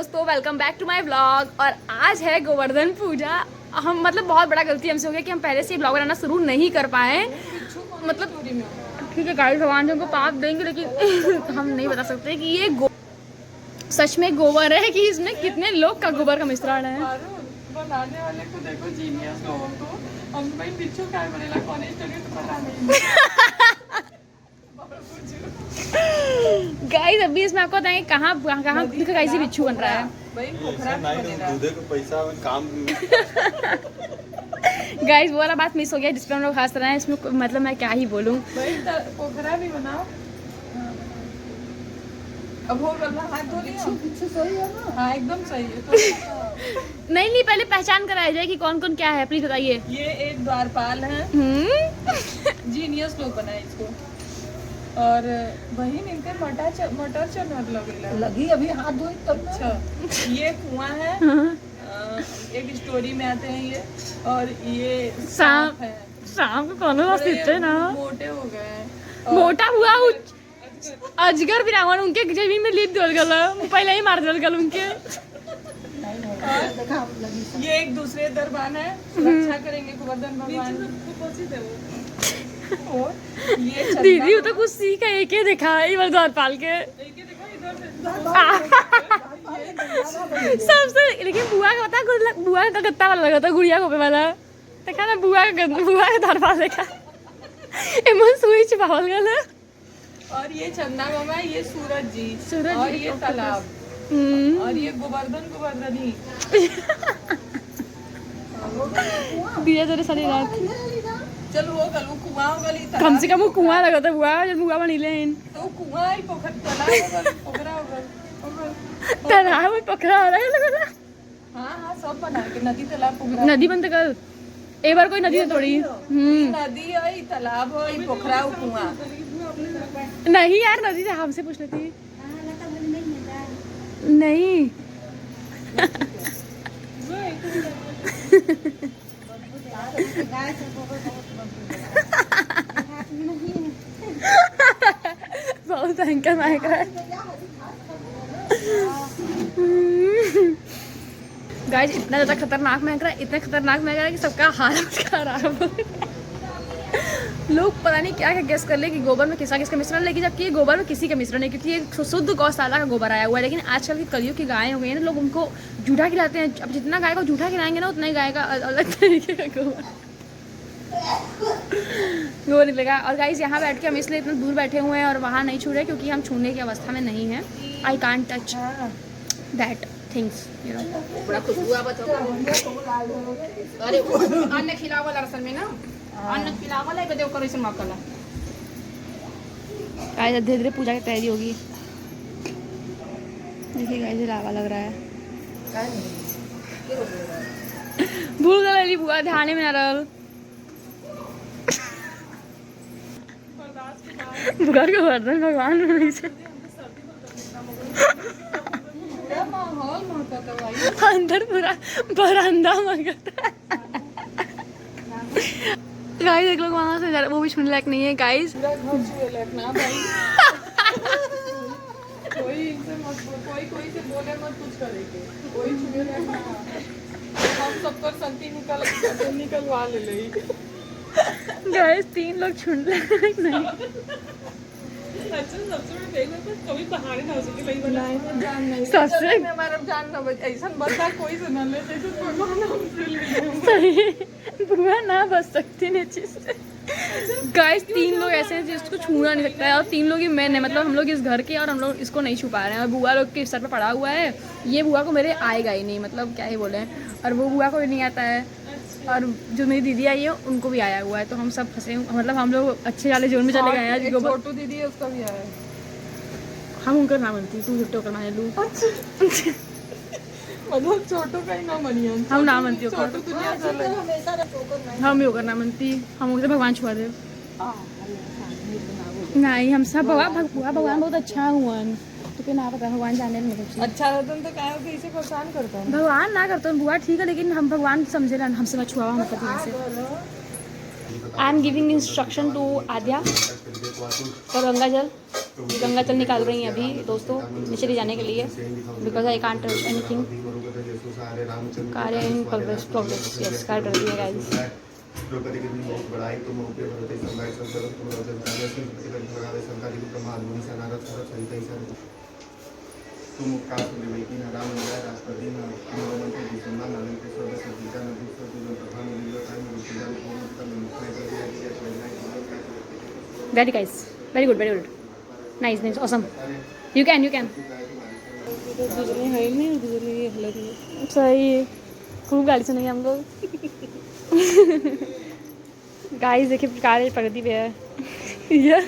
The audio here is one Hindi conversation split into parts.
दोस्तों, welcome back to my vlog. और आज है गोवर्धन पूजा। हम मतलब बहुत बड़ा गलती हमसे हो गया कि हम पहले से व्लॉग बनाना शुरू नहीं कर पाए। मतलब ठीक है गाइस, भगवान जी उनको पाप देंगे, लेकिन हम नहीं बता सकते कि ये सच में गोबर है कि इसमें कितने लोग का गोबर का मिश्रण है। बनाने वाले को देखो, जीनियस लोगों को। हम भाई बिच्छू क्या बनेला कौन स्टोरी तो पता नहीं। गाइस अभी इसमें आपको बताएंगे कहाँ कैसे बिच्छू बन रहा है। भाई पोखरा में बनेला। दूधे को पैसा में काम गाइस वो वाला बात मिस हो गया जिसपे हम लोग हंस रहे हैं। इसमें मतलब मैं क्या ही बोलूं। भाई पोखरा भी बनाओ। अब हो गया, हाथ धो लिया। बिच्छू सही है ना? हाँ एकदम सही है। तो नहीं पहले पहचान कराया जाए कि कौन कौन क्या है, प्लीज बताइए। ये एक द्वारपाल है, जीनियस लोग बनाए इसको। और वही इनके मटर चढ़ लगी अभी हाथ धोई तब। अच्छा, ये कुआं है। एक स्टोरी में आते हैं ये। और ये सांप है। सांप को कौन रास्ते ना मोटे हो गए, मोटा हुआ अजगर बिरावन उनके जमीन में लीप दल गल, पहले ही मार दल गल उनके। ये एक दूसरे दरबान है, रक्षा करेंगे गोवर्धन भगवान। ये दीदी वो तो कुछ सीखा, एक ही देखा है इधर द्वारपाल के सबसे। लेकिन बुआ का पता, बुआ का गत्ता वाला लगा था, गुड़िया को पे वाला देखा ना। बुआ का द्वारपाल देखा एमन सुई छिपावल गल। और ये चंदा मामा, ये सूरज जी, और जी ये तालाब, और ये गोवर्धनी। दिया तेरे सारी रात चल वो गलू कुआं गली कम से कम वो कुआं लगा था। बुआ जब बुआ बनी लेन तो कुआं ही पोखरा तालाब में पकड़ा आ रहा है लगा। हाँ सब बना के नदी तालाब पोखरा। नदी बंद कर एक बार, कोई नदी है थोड़ी। नदी है, तालाब है, पोखरा, कुआं। नहीं यार, नदी से हमसे पूछ लेती। नहीं बहुत भयंकर महक रहा है गाइस। इतना ज्यादा खतरनाक महक रहा है, इतना खतरनाक महक रहा है कि सबका हालत खराब हो गया। लोग पता नहीं क्या क्या गेस कर ले कि गोबर में किसका मिश्रण, लेकिन जबकि ये गोबर में किसी का मिश्रण है, क्योंकि ये शुद्ध गौशाला का गोबर आया हुआ है। लेकिन आजकल की कलियुग की गायें हो गई हैं ना, लोग उनको जूठा खिलाते हैं। अब जितना गाय को जूठा खिलाएंगे ना, उतना ही गाय का अलग तरीके का गोबर निकलेगा। और गाइस यहाँ बैठ के हम इसलिए इतना दूर बैठे हुए हैं और वहाँ नहीं छू रहे, क्योंकि हम छूने की अवस्था में नहीं है। I can't touch that things, you know. बड़ा खुशबू आवत हो। अरे अन्न खिलावल असल में ना, अन्न खिलावल है बदे ओकर ऐसे मकला। गाइस धीरे धीरे पूजा की तैयारी होगी। देखिए गाइस लावा लग रहा है। भूल गई बुआ, ध्यान में ना रहल। बुआ के वर्धन भगवान में से माहौल महकता भाई, अंदर पूरा बरामदा महकता है। गाइस एक लोग वहाँ से वो भी सुनने लायक नहीं है गाइस। पूरा घर छुए लायक ना भाई। कोई इनसे मत बोल, कोई से बोले मत कुछ करेंगे, कोई छुए लायक ना। हम सब पर संति निकलवा ले। गाइस 3 लोग छुन लायक नहीं। अच्छा सबसे बड़ी बेग में कभी पहाड़ी ना हो सके भाई बनाए जान नहीं। सबसे हमारा जान ना बच ऐसा बता कोई सुना ले जैसे भगवान हमसे ले। सही बुआ ना बच सकती नीचे से। गाइस 3 लोग ऐसे हैं जिसको छूना नहीं सकता है, और 3 लोग ही मैन है। मतलब हम लोग इस घर के, और हम लोग इसको नहीं छुपा रहे हैं। और बुआ लोग के सर पे पड़ा हुआ है। ये बुआ को मेरे आएगा ही नहीं, मतलब क्या ही बोले। और वो बुआ को भी नहीं आता है, और जो मेरी दीदी आई है उनको भी आया हुआ है। तो हम सब फंसे, मतलब हम लोग अच्छे वाले जोन में चले गए हैं। छोटू दीदी है, उसका भी आया है। हम उनका नाम मनती, तू झुट्टो कर मान लू। मतलब छोटू का ही ना मनिया, हम ना मनती, छोटू दुनिया चले। हम भी होकर ना मनती, हम उसे भगवान छुआ दे। नहीं हम सब भगवान बहुत अच्छा हुआ। तो ना पता, भगवान जाने में कुछ अच्छा रहता तो क्या होगा, इसे परेशान करता है। भगवान ना करता बुआ ठीक है, लेकिन हम भगवान समझे ना, हमसे मत छुआ हम पति से। I am giving instruction to Aadya और गंगा जल निकाल रही हैं अभी दोस्तों नीचे ले जाने के लिए, बिकॉज आई कांट एनीथिंग। कार्य इन प्रोग्रेस यस कार्य कर दिया guys. Very guys, very good, nice, awesome. You can. सही खूब गाड़ी सुनेंगे हम लोग। गाइस देखिए कार्य प्रगति पे है। ये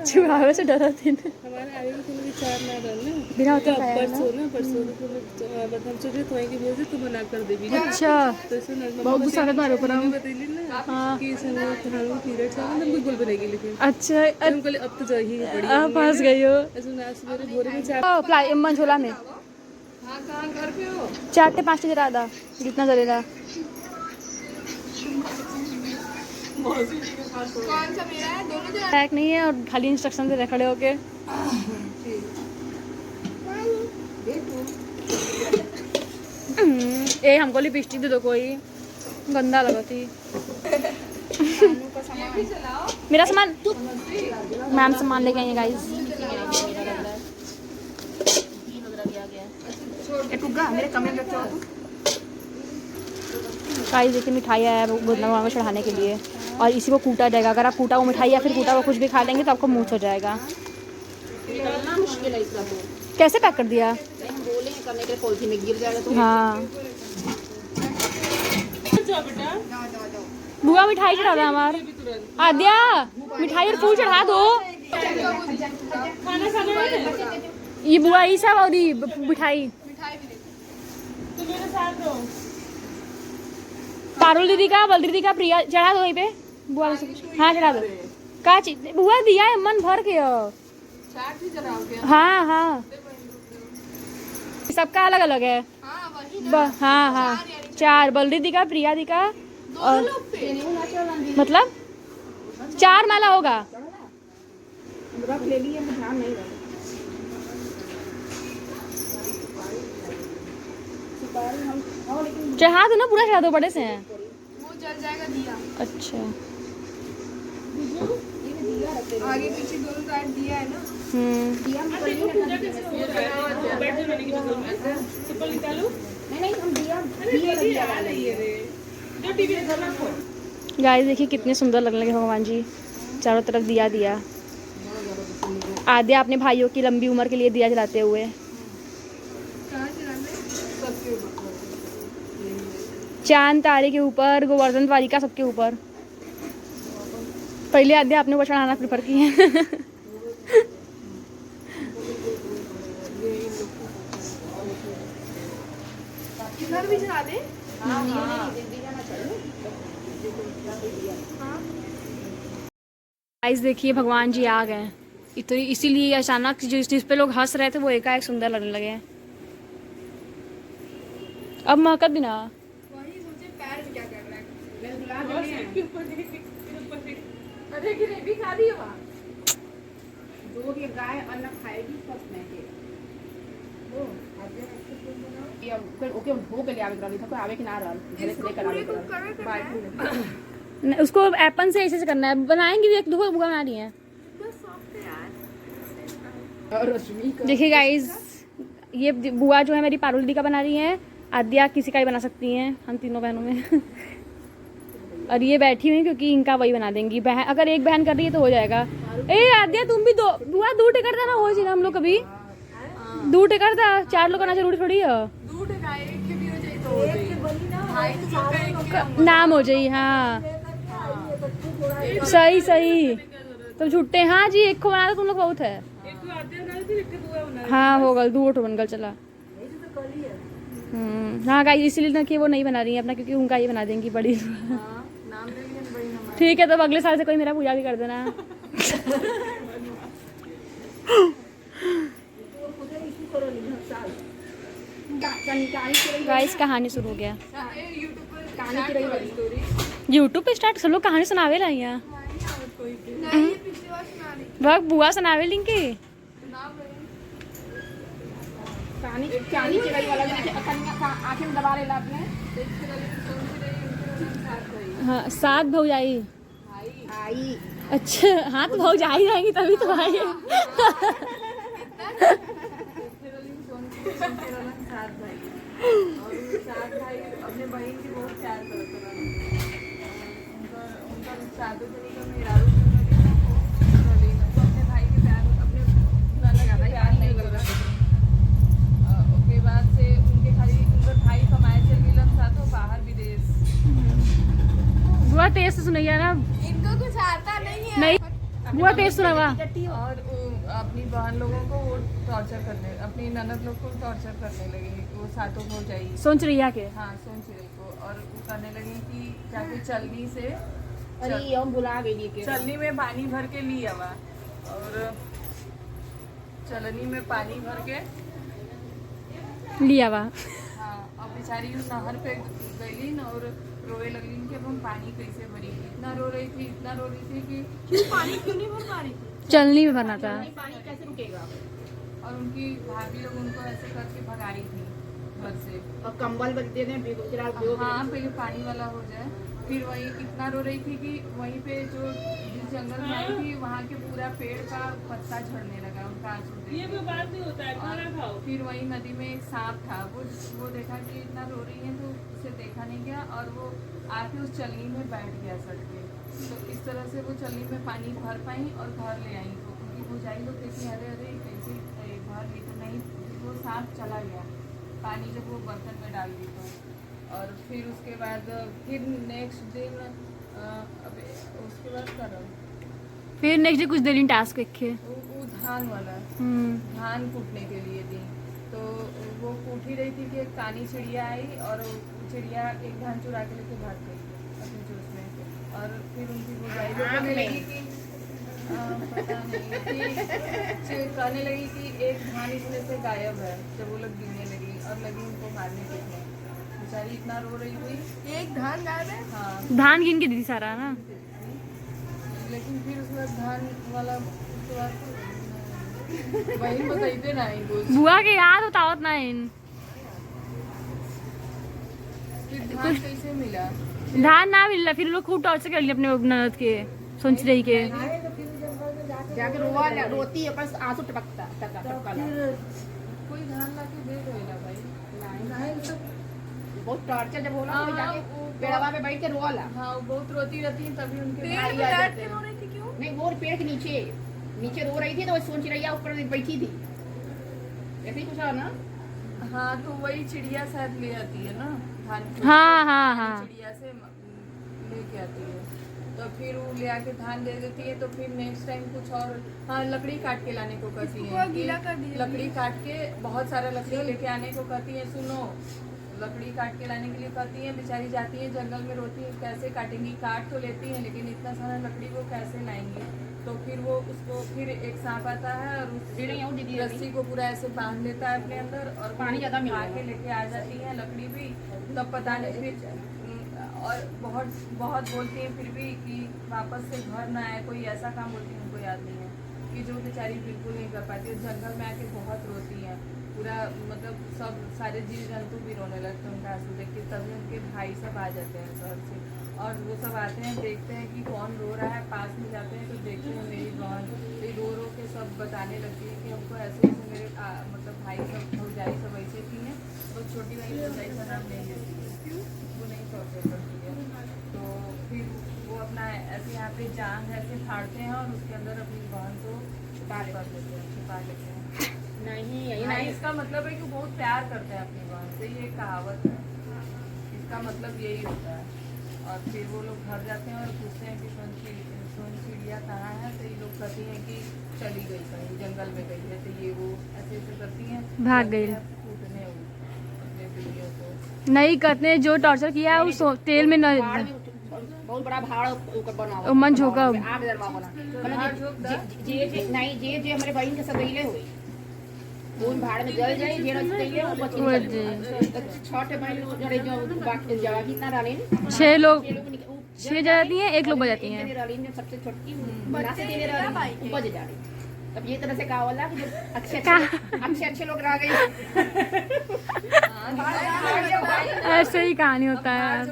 चुहावे से डरा थी हमारे आगे को विचार ना डालना बिना होते परसों मतलब चलिए तो आएंगे बोल तो बना कर देवी। अच्छा बहुत गुस्सा आता तुम्हारे ऊपर हम बतैली ना कि समय तुम्हारा पीरियड था ना कुछ बोल बनेगी लेकिन अच्छा हम कल अब तो जा ही पड़ी अब फंस गई हो ऐसे ना सवेरे भोरे में चार फ्लाई मंझोला में। हाँ कहाँ घर पे हो? 4 से 5 जरा आधा जितना जलेगा। कौन सा मेरा है? दोनों जगह पैक नहीं है और खाली इंस्ट्रक्शन दे रहे खड़े होके। ए हमको लिपस्टिक दे दो कोई, गंदा लगा थी। मेरा सामान मैम सामान लेके आई है गाइस। मेरे कमरे में रखो। गाइस देखिए मिठाई है भगवान में चढ़ाने के लिए और इसी को कूटा जाएगा। अगर आप कूटा वो मिठाई या फिर कूटा वो कुछ भी खा लेंगे तो आपको मुँह हो जाएगा। निकलना मुश्किल है इसका तो। कैसे पैक कर दिया? नहीं, हम बोले हैं करने के लिए पॉलिथीन में गिर जाएगा तो। हाँ जाओ बेटा जाओ। बुआ मिठाई चढ़ा दो हमार। आद्या मिठाई और फूल चढ़ा दो। खाना है ये बुआ ही सब और ये मिठाई तो मेरे साथ रहो। पारुल दीदी का बल दीदी का प्रिया चढ़ा दो वहीं पे बुआ को। हाँ चढ़ा दो। का चीज बुआ दिया है मन भर के। चाट भी जलाओगे? हाँ सबका अलग अलग है। हाँ वही ना। हाँ 4 बल दीदी का प्रिया दी का और मतलब 4 माला होगा। रख ले लिए मैं ध्यान नहीं रहा। चढ़ा दो ना पूरा चढ़ा दो बड़े से हैं। वो जल जाएगा दिया। अच्छा आगे पीछे दोनों साइड दिया है ना। दिया में चप्पल निकालो। नहीं हम दिया जो टीवी में रखो। गाइस देखिए कितने सुंदर लगने लगे भगवान जी। चारों तरफ दिया। आद्या अपने भाइयों की लंबी उम्र के लिए दिया जलाते हुए। चांद तारे के ऊपर, गोवर्धन द्वारिका सबके ऊपर। पहले आद्या अपने ऊपर चढ़ाना प्रेफर की है। इधर भी चढ़ा दे। गाइस देखिए भगवान जी आ गए। तो इसीलिए अचानक जिस पे लोग हंस रहे थे वो एकाएक सुंदर लगने लगे। अब महकत भी ना। वही सोचे पैर में क्या कर रहा है। मैं बुला बस देने इसके ऊपर देख। अरे गिरेवी खा दी होगा। दो ये गाय अन्न खाएगी फर्स्ट में के। वो ये ओके हो के ले आवे करा था कोई आवे कि ना रहल घरे से लेकर आवे बाय। उसको एपन से ऐसे करना है। बनाएंगे भी 1-2 बुआ बना रही हैं। देखिए गाइस ये बुआ जो है मेरी पारुल दी का बना रही है। आद्या किसी का भी बना सकती हैं हम तीनों बहनों में। और ये बैठी हुई क्योंकि इनका वही बना देंगी। बहन अगर एक बहन कर रही है तो हो जाएगा। ए आद्या तुम भी दो बुआ दूर टेकर था ना हो जी हम लोग कभी दूर टेकर था। 4 लोग करना जरूरी थोड़ी है। दूध गाय के भी हो जाए तो हो जाए भाई तो छोटा है नाम हो जाए। हाँ सही तो झुट्टे। हाँ जी एक को बना दो तुम लोग बहुत है। एक तो आद्या बना थी एक बुआ बना। हाँ हो गल 2 बन गल चला। हाँ गाइस इसलिए ना कि वो नहीं बना रही है अपना क्योंकि उनका ये बना देंगी बड़ी। नाम दे दिया बड़ी नंबर। ठीक है तो अगले साल से कोई मेरा पूजा भी कर देना। गाइस कहानी शुरू हो गया। यूट्यूब पर कहानी की रही वाली स्टोरी। यूट्यूब पे स्टार्ट सब लोग कहानी सुनावे ला यहाँ वह बुआ सुनावे लिंके कहानी कहानी चिड़ै वाला आंखें में दबा लेला अपने हाँ 7 भौजाई आई अच्छा हाँ तो भौजाई रहेंगी तभी तो भाई सात भाई और सात भाई अपने बहन की बहुत प्यार करते हैं उनका शादी तो नहीं करने इरादा तो अपने भाई के प्यार अपने प्यार नहीं कर रहा उसके बाद से उनके खाली उनका भाई कमाए चल गए साथ बाहर विदेश बुआ तेज से सुनैया ना इनको कुछ आता नहीं है नहीं बुआ तेज सुनावा और अपनी बहन लोगों को वो टॉर्चर करने अपनी ननद लोग को टॉर्चर करने लगी वो सातों हो जाएगी सोच रही के हाँ सोच रही को और वो करने लगी कि जाके चलनी से अरे हम बुला गई के चलनी में पानी भर के ली आवा और चलनी में पानी भर के लिया वा हाँ अब बेचारी उस नहर पे गई न और रोए लगली कि अब हम पानी कैसे भरेंगे इतना रो रही थी कि पानी क्यों नहीं भर पा रही चलनी में भरना था पानी कैसे रुकेगा और उनकी भाभी लोग उनको ऐसे करके भगाई थी घर से और कंबल दे दें हाँ पहले पानी वाला हो जाए फिर वही इतना रो रही थी कि वहीं पे जो जिस जंगल में आई थी वहाँ के पूरा पेड़ का पत्ता झड़ने लगा उनका आंसू देख के। बात नहीं होता है खाना खाओ फिर वही नदी में एक सांप था वो देखा कि इतना रो रही है तो उसे देखा नहीं गया और वो आके उस चलनी में बैठ गया सट के तो इस तरह से वो चलनी में पानी भर पाई और घर ले आई तो उनकी भुजाई लोग कहती अरे अरे कैसे भर ली तो नहीं वो सांप चला गया पानी जब वो बर्तन में डाल दी तो और फिर उसके बाद फिर नेक्स्ट दिन उसके बाद करो फिर नेक्स्ट डे कुछ दिन टास्क रखे वो धान वाला धान कूटने के लिए दी तो वो कूट ही रही थी कि एक कानी चिड़िया आई और वो चिड़िया एक धान चुरा के लेके भाग गई अपने चोट में और फिर उनकी बुझाई कहने लगी कि पता नहीं कि कहने लगी कि एक धान इसमें से गायब है जब वो लोग गिनने लगी और लगी उनको मारने पीटने बेचारी इतना रो रही थी एक धान गायब है हाँ धान गिन के दी सारा ना लेकिन फिर उसके बाद धान वाला उसके बाद वही बताइए ना ही कुछ बुआ के याद होता होत ना इन फिर धान कैसे मिला धान ना मिलला फिर लोग खूब टॉर्चर कर लिए अपने ननद के सोच रही के जाके रोती है बस आंसू टपकता टपका कोई धान ला के दे देला भाई बहुत टॉर्चर जब होला तो जाके वो पेड़वा पे बैठ के रोला हाँ वो बहुत रोती रहती है तभी उनके पेड़ भाई पे आ बैठ जाते के रो हैं रही थी क्यों नहीं वो पेड़ के नीचे रो रही थी तो वो सोच रही ऊपर बैठी थी ऐसे ही कुछ है ना हाँ तो वही चिड़िया शायद ले आती है ना धान को। हाँ हाँ हाँ चिड़िया से लेके आती है तो फिर वो ले आके धान दे देती है तो फिर नेक्स्ट टाइम कुछ और हाँ लकड़ी काट के लाने को कहती है इसको गीला कर कि दिया। लकड़ी काट के बहुत सारा लकड़ी लेके आने को कहती है सुनो लकड़ी काट के लाने के लिए कहती है बेचारी जाती है जंगल में रोती है कैसे काटेंगी काट तो लेती है लेकिन इतना सारा लकड़ी को कैसे लाएंगी तो फिर वो उसको फिर एक सांप आता है और उस रस्सी को पूरा ऐसे बांध लेता है अपने अंदर और पानी ज्यादा मिल रहा है। के लेके आ जाती है लकड़ी भी तब पता नहीं फिर और बहुत बहुत बोलती हैं फिर भी कि वापस से घर ना आए कोई ऐसा काम बोलती है उनको याद नहीं है कि जो बेचारी बिल्कुल नहीं कर पाती जंगल में आके बहुत रोती हैं पूरा मतलब सब सारे जीव जंतु भी रोने लगते हैं उनका आंसू देख के तभी उनके भाई सब आ जाते हैं शहर से और वो सब आते हैं देखते हैं कि कौन रो रहा है पास में जाते हैं तो देखते हैं मेरी बहन रो रो के सब बताने लगती है कि हमको ऐसे ऐसे मेरे मतलब भाई सब भौजाई सब ऐसे थी हैं तो छोटी वाली भौजाई का नाम नहीं लेती है वो नहीं टॉर्चर करती है तो फिर वो अपना ऐसे यहाँ पे जान ऐसे फाड़ते हैं और उसके अंदर अपनी बहन को छुपा लेते हैं नहीं नहीं इसका मतलब है कि वो बहुत प्यार करते हैं अपनी बहन से ये कहावत है इसका मतलब यही होता है और फिर वो लोग घर जाते हैं और पूछते हैं कि सोन चिड़िया कहाँ है तो ये लोग कहती हैं कि चली गई कहीं जंगल में गई है तो ये वो ऐसे ऐसे करती हैं भाग गई। कूटने अपने बिल्लियों को नहीं कहते जो टॉर्चर किया है वो तेल में न बहुत बड़ा भाड़ बना हुआ मन झोंका आग जलवा वाला जे नहीं जे हमारे बहन के सदैले हुई वो भाड़ में जल जाए जे सदैले वो बच छठ महीने जड़े जो बाकी जगह कितना डाले 6 लोग 6 जाती हैं, 1 लोग बजाती हैं। रलीन जो सबसे छोटी बच्चे बज जा रही। तब ये तरह से कहा वाला कि अच्छे अच्छे लोग रह गए। ऐसे ही कहानी होता है यार।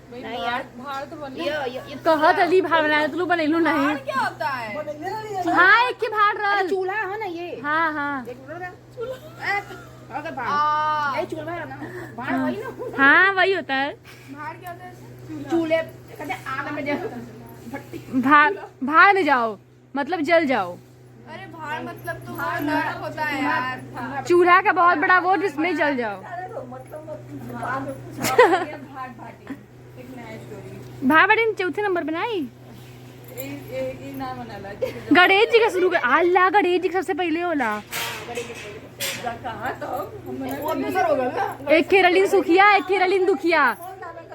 नहीं यार भाड़ तो बन ये कहत अली भाड़ बनाया तू बनैलू नहीं। क्या होता है? हाँ एक के भाड़ रल। चूल्हा है ना ये। हाँ हाँ अगर भाड़ ये चूल्हा है ना भाड़ वही ना। हाँ वही होता है। भाड़ क्या होता है? चूल्हे कहते आग में भाड़ भाड़ में जाओ मतलब जल जाओ। अरे भाड़ मतलब तो बहुत नरक होता है यार। चूल्हा का बहुत बड़ा वो जिसमें जल जाओ। भाड़ बाटी चौथे नंबर बनाई। ना मनाला गणेश जी का शुरू कर अल्लाह गणेश जी सबसे पहले होला। कहा तो वो दूसरा हो गया। एक केरलीन सुखिया एक केरलीन दुखिया।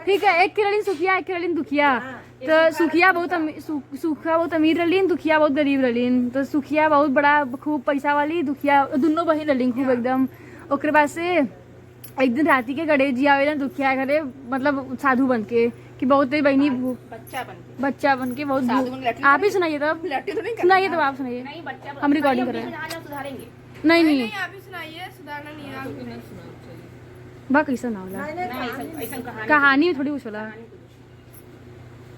ठीक है एक केरलीन सुखिया एक केरलीन दुखिया। तो सुखिया बहुत सुखिया बहुत अमीर रलीन, दुखिया बहुत गरीब रलीन। तो सुखिया बहुत बड़ा खूब पैसा वाली, दुखिया दोनों बहन रलीन खूब एकदम। ओकरे बाद से एक दिन राती के गणेश जी आवेलन दुखिया घरे मतलब साधु बन के कि बहुत तेरी बहनी बच्चा बन के बहुत आप ही सुनाइए तब सुनाइए तब आप सुनाइए। नहीं बच्चा हम रिकॉर्डिंग कर रहे हैं। सुधारेंगे। नहीं नहीं नहीं आप ही सुनाइए, सुधारना नहीं है आपको। बा कैसा ना होला ऐसा कहानी कहानी में थोड़ी कुछ होला।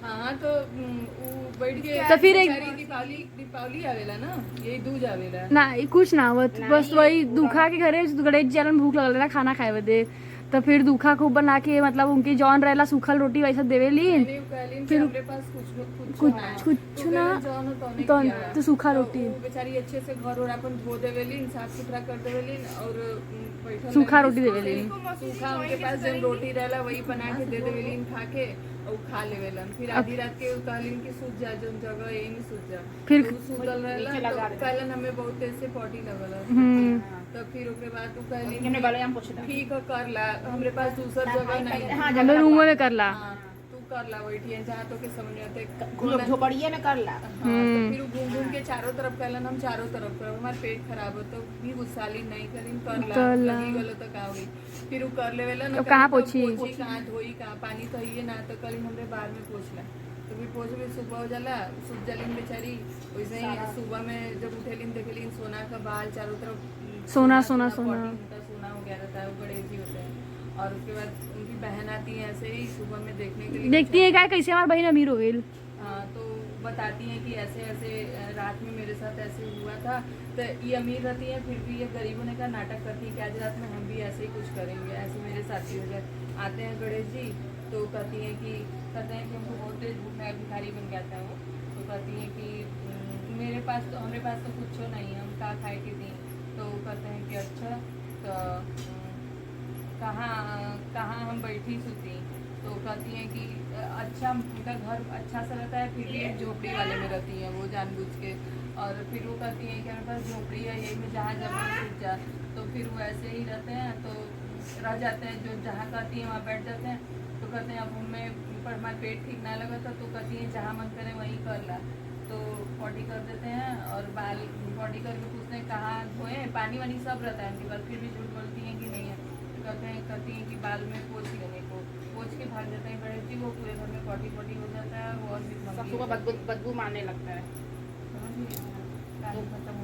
हाँ तो वो बैठ के तो फिर एक सारी दीपावली आवेला ना यही दूज आवेला। ना कुछ ना होत बस वही दुखा के घरे गणेश जी आलन भूख लगल रहा खाना खाए बदे। तो फिर दुखा खूब बना के मतलब उनकी जौन रहेला सूखल रोटी वैसा देवेली फिर हमरे पास कुछ ना तो सूखा रोटी बेचारी अच्छे से घर और अपन धो देवेली साफ सुथरा कर देवेली और बैठल सूखा रोटी देवेली। सूखा उनके पास जब रोटी रहेला वही बना के दे देवेली खा के और खा लेवेलन। फिर आधी रात के कहलिन की सूझ जा जो जगह यही नहीं सूझ जा फिर सूतल रहेला तो कहलन हमें बहुत तेज से पॉटी लगल। तो फिर ओकरे बाद तू कहलिन ठीक है कर ला हमरे पास दूसर जगह नहीं हम रूम में करला तू कर ला बैठिए जहाँ तो के समझ आते झोपड़िए में कर ला। हाँ, तो फिर घूम घूम के चारों तरफ कहलन हम चारों तरफ करब हमार पेट खराब हो तो भी गुस्साली नहीं करीन कर ला लगी गलो तो का हुई। फिर वो कर लेवेला ना कहाँ पोछी कहाँ धोई कहाँ पानी तो ही ना तो कल हमरे बाहर में पोछला तो भी पोछ भी सुबह हो जाला सूख जालिन बेचारी वैसे ही सुबह में जब उठेलिन देखेलिन सोना का बाल चारों तरफ सोना हो गया रहता है वो गणेश जी होते हैं। और उसके बाद उनकी बहन आती है ऐसे ही सुबह में देखने के लिए देखती है क्या कैसे हमारी बहन अमीर हो गई। तो बताती हैं कि ऐसे ऐसे रात में मेरे साथ ऐसे हुआ था। तो ये अमीर रहती है फिर भी ये गरीब होने का नाटक करती है कि आज रात में हम भी ऐसे ही कुछ करेंगे ऐसे मेरे साथी हो जाए। आते हैं गणेश जी तो कहती हैं कि हमको बहुत तेज भूख है भिखारी बन गया था वो। तो कहती हैं कि हमारे पास तो कुछ नहीं हम क्या खाए के दी। तो कहते हैं कि अच्छा तो कहाँ हम बैठी सुती। तो कहती हैं कि अच्छा उनका घर अच्छा सा रहता है फिर भी एक झोपड़ी वाले में रहती हैं वो जानबूझ के। और फिर वो कहती हैं कि हमारे पास झोपड़ी है यही में जहाँ जब सूझ जा तो फिर वो ऐसे ही रहते हैं तो रह जाते हैं जो जहाँ कहती हैं वहाँ बैठ जाते हैं। तो कहते हैं अब हमें पर हमारा पेट ठीक ना लगा था तो कहती हैं जहाँ मन करे वहीं कर ला। तो पॉटी कर देते हैं और बाल पॉटी करके पूछते हैं कहाँ धोए पानी वानी सब रहता है उनके पास फिर भी झूठ बोलती हैं कि नहीं है। तो कहती हैं कि बाल में पोछ लेने को पोछ के भाग जाते हैं गणेश जी वो पूरे घर में पॉटी हो जाता है वो और सुबह बदबू मारने लगता है।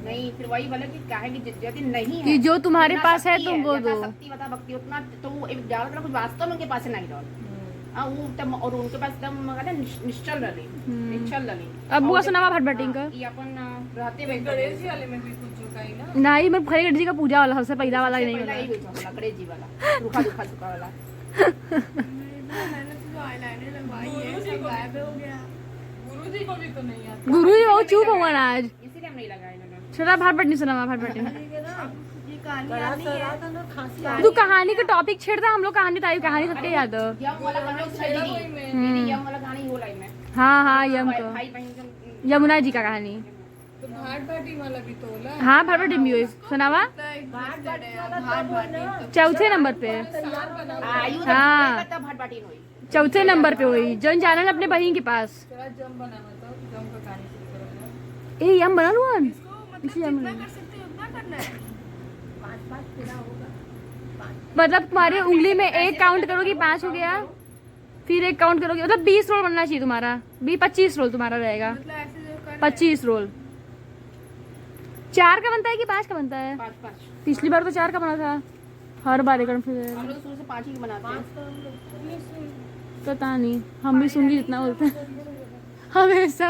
नहीं फिर वही बोले कि काहे की यदि नहीं है कि जो तुम्हारे पास है तुम वो दो शक्ति बता भक्ति उतना तो वो एक ज्यादा कुछ वास्तव में उनके पास नहीं रहो। वो तब और उनके पास एकदम निश्चल रही अब वो सुनावा भटभटिंग का ये अपन रहते हुए गणेश जी वाले में भी कुछ झुका ही ना नहीं मैं खरी गणेश जी का पूजा वाला सबसे पहला वाला ही नहीं होला गणेश जी वाला रूखा वाला। मैंने तो आईलाइनर लगवाई है सब गायब हो गया। गुरु जी को भी तो नहीं आता। गुरु जी बहुत चुप हुआ ना आज इसीलिए हम नहीं लगाए इन्होंने। छोटा भटभटिंग सुनावा भटभटिंग ये कहानी आनी है। तू कहानी का टॉपिक छेड़ता हम लोग कहानी सबके याद है। यम वाला गाना यम वाला गाना ही हो लाइन में। हाँ यम को भाई बहन यमुना जी का कहानी तो भाट भाटी वाला भी तो होला। हाँ भटभटिंग भी हुई सुनावा चौथे नंबर पे आयु हाँ भाट बाटी हुई चौथे नंबर पे हुई जौन जानल अपने बहन के पास तेरा जम बना मतलब जम का कहानी शुरू करो। ए यम बना लू इसको मतलब जितना कर सकते हो उतना करना है। मतलब तुम्हारी उंगली में एक काउंट करोगी 5 हो गया, फिर एक काउंट करोगी, मतलब 20 रोल बनना चाहिए तुम्हारा, 25 रोल तुम्हारा रहेगा, मतलब ऐसे जो कर 25 रोल। 4 का बनता है कि 5 का बनता है? 5 पिछली बार तो 4 का बना था, हर बार एक फिर हम लोग शुरू से 5 ही बनाते हैं। पता नहीं, हम भी सुन जितना बोलते हैं हमेशा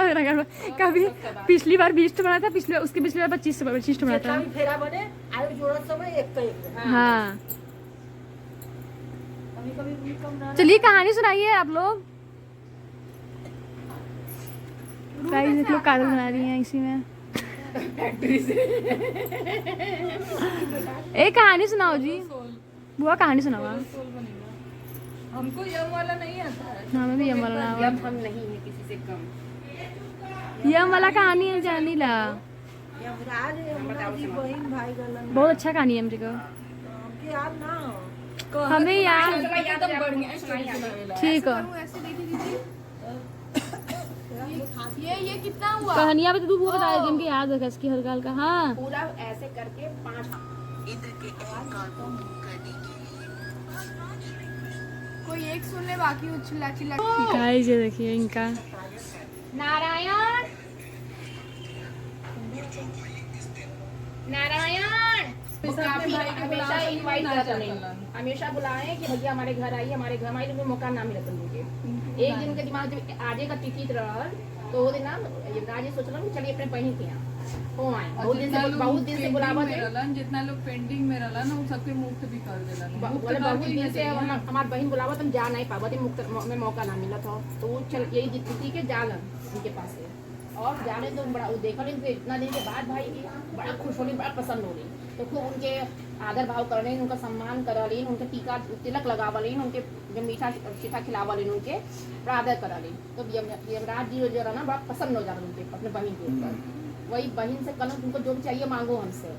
कभी पिछली बार 20 बना था, पिछले उसके पिछली बार 25 बना था। फेरा बने आयु जोड़त समय एक का एक। हाँ कभी कभी भी कम ना। चलिए कहानी सुनाइए आप लोग। गाइस देख लो कागज बना रही हैं इसी में। एक कहानी सुनाओ जी, बुआ कहानी सुनाओ। सोल बनेगा। हमको यम वाला नहीं आता है। हमें भी यम वाला ना अब हम नहीं है किसी से कम। यम वाला कहानी है जानी ला, यमराज यमुना जी बहन भाई गलन बहुत अच्छा कहानी है मुझे को। हमके याद ना हो। हमें याद, एकदम बढ़िया स्टोरी सुनावेला। ठीक है करूँ ऐसे देखी दीदी। ये कितना हुआ? कहानियां तो तू वो बता दे जिनकी याद है इसकी हल्का हल्का। हाँ पूरा ऐसे करके 5 कोई एक सुनने बाकी चिल्ला चिल्ला गाइस ये देखिए इनका नारायण नारायण वो काफी हमेशा इनवाइट करते नहीं, हमेशा बुलाए कि भैया हमारे घर आइए, हमारे घर आइए, लेकिन मौका ना मिलता मुझे। एक दिन के दिमाग जब आजे का तिथि रहल तो वो दिन ना युवराज जी सोचल कि चलिए अपने बहन के यहाँ हो आए। बहुत दिन से बुलावा थे, जितना लोग पेंडिंग में रहला ना, वो सबके मुक्त भी कर देला। बोले बहुत दिन से हमार बहन बुलावा तुम जा नहीं पावा थे, मुक्त में मौका ना मिला था। तो वो चल यही तिथि के जालन उनके पास है और जाने तो बड़ा वो देखा नहीं इतना दिन के बाद भाई की बड़ा खुश होली, बड़ा पसंद हो रही। तो खूब उनके आदर भाव कर रही, उनका सम्मान कर रही, उनके टीका तिलक लगा रही, उनके जो मीठा शीठा खिलावा रही, उनके बड़ा आदर करा रही। तो यमराज जी जो है ना बड़ा पसंद हो जा रहा उनके अपने बहन के ऊपर। वही बहन से कल तुमको जो भी चाहिए मांगो हमसे,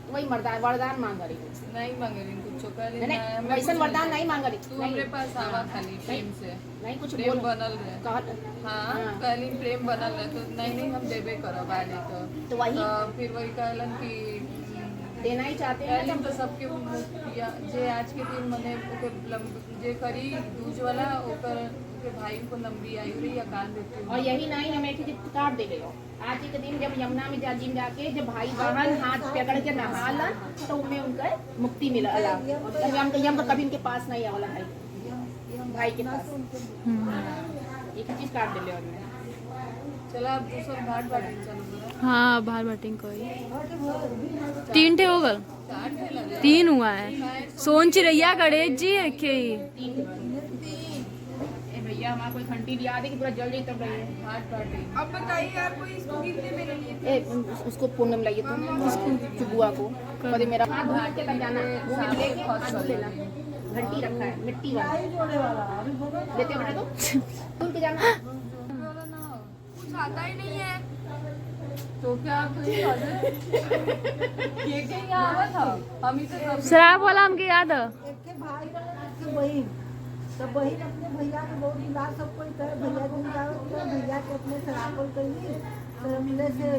तो वही वरदान मांग रही उनसे। नहीं मांगे रही कुछ नहीं वैसे वरदान नहीं मांग रही, तू हमरे पास आवा खाली प्रेम से, नहीं कुछ प्रेम बोल बनल रहे। हाँ कहली प्रेम बनल रहे तो नहीं हम देबे करब आले तो वही तो फिर वही कहलन कि देना ही चाहते हैं कहली तो सबके जे आज के दिन मने ओके जे करी दूज वाला ओकर के भाई को लंबी आयु रही या कान देती। और यही नहीं हम एक चीज काट दे गए। आज के दिन जब यमुना में जिम जाके जब भाई बहन हाथ पकड़ के नहालन तो उनमें उनका मुक्ति मिला। यम का कभी उनके पास नहीं आवला है भाई के पास। एक चीज काट दे ले। चला अब दूसरा भाट बाटी चलो जरा। हाँ बाहर बैटिंग कोई 3 ठे हो गल, 3 हुआ है। सोन चिड़ैया गणेश जी रखे भैया हमारा कोई घंटी दिया दे कि पूरा जल जाए तब रही भाट बाटी अब बताइए यार कोई इसको कितने मेरे लिए उसको पूनम लाइए तो इसको चुबुआ को कभी मेरा हाथ धो के तब जाना वो लेके हाथ धो लेना। घंटी रखा है मिट्टी वाला जोड़े वाला अभी बोलो लेते बड़ा तो धुल के जाना। कुछ आता ही नहीं है। तो क्या आप तो ये कहीं आवा था हम ही तो सब शराब वाला हमके याद है। एक के भाई एक के बहन तो बहन अपने भैया के बहुत दिन बाद सब कोई कहे भैया दिन जाओ तो भैया के अपने शराब कही तो मिले से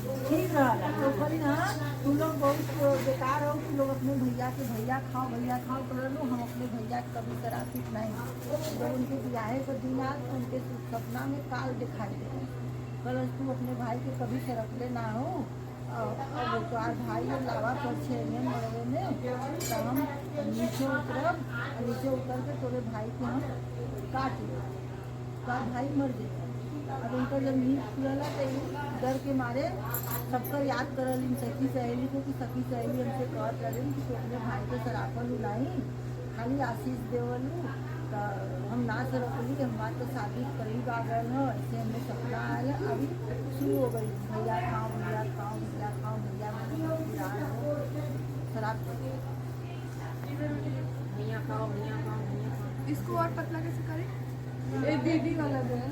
ठीक रहा तो करी हाँ तुम लोग बहुत बेकार हो तुम लोग अपने भैया खाओ कर लो। हम अपने भैया के कभी शराब पीत नहीं। जब उनके ब्याह के दिन आए तो उनके सपना में काल दिखाई दे कल तुम अपने भाई के कभी शरकले ना हो। अब तो आज भाई और लावा पर छेने मरवे में तो हम नीचे उतरब नीचे उतर के तोरे भाई के हम काट लेब तो भाई मर जाए। अब उनका जब नींद खुलला तो डर के मारे सबका याद करल इन सखी सहेली को कि सखी सहेली हमसे कहत रही कि तो अपने भाई के सरापल उलाई खाली आशीष देवलू तो हम ना सरकली हमारे तो शादी करीब आ गए हो ऐसे हमें सपना आया अभी शुरू हो गई भैया खाओ भैया खाओ भैया खाओ भैया शराब भैया खाओ भैया खाओ भैया खाओ। इसको और पतला कैसे करें? एक दीदी का लग है